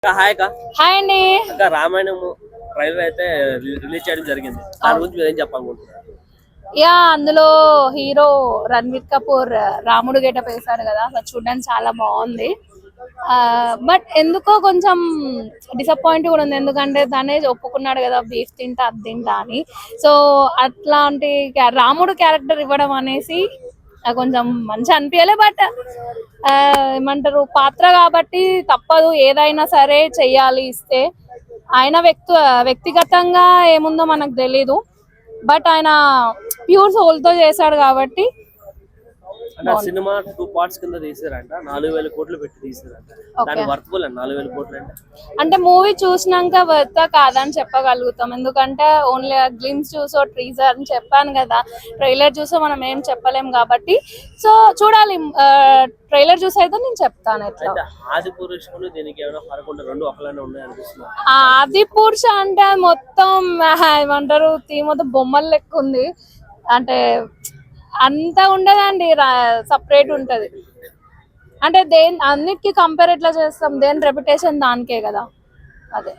Hi అక్క. Hi అండి. అక్క రామాయణం ట్రైలర్ అయితే రిలీజ్ చేయడం జరిగింది. దాని గురించి మీరు ఏం చెప్పాలనుకుంటున్నారు? అందులో హీరో రణ్వీర్ కపూర్ రాముడు గెటప్ వేశాడు కదా, అసలు చూడడానికి చాలా బాగుంది. బట్ ఎందుకో కొంచెం డిసప్పాయింట్ కూడా ఉంది, ఎందుకంటే తనే ఒప్పుకున్నాడు కదా బీఫ్ తింటా అది తింటా అని. సో అట్లాంటి రాముడు క్యారెక్టర్ ఇవ్వడం అనేసి కొంచెం మంచి అనిపించలే. బట్ ఏమంటారు, పాత్ర కాబట్టి తప్పదు, ఏదైనా సరే చెయ్యాలి ఇస్తే. ఆయన వ్యక్తిగతంగా ఏముందో మనకు తెలీదు, బట్ ఆయన ప్యూర్ సోల్ తో చేశాడు కాబట్టి. అంటే ఆ సినిమా 2 పార్ట్స్ కింద తీసారంట, 4,000 కోట్లు పెట్టి తీసారంట. దాని వర్త్ఫుల్ అండి 4,000 కోట్లు అంటే మూవీ చూసినాక వర్త్ కాదని చెప్పగలుగుతాం, ఎందుకంటే ఓన్లీ గ్లిమ్స్ చూసో ట్రీజర్ అని చెప్పాను కదా, ట్రైలర్ చూసో మనం ఏం చెప్పలేం కాబట్టి. సో చూడాలి, ట్రైలర్ చూసి అయితే నేను చెప్తాను. ఎట్లా ఆది పురుషుడు దీనికి ఏమైనా ఫరక్ ఉంటే రెండు ఒకలానే ఉన్నాయి అనిపిస్తుంది. ఆది పురుష అంటే మొత్తం ఏమంటారు, మొత్తం బొమ్మలు లెక్క ఉంది. అంటే అంతా ఉండదండి, సపరేట్ ఉంటది. అంటే అన్నిటికీ కంపేర్ ఎట్లా చేస్తాం, దేని రెప్యుటేషన్ దానికే కదా. అదే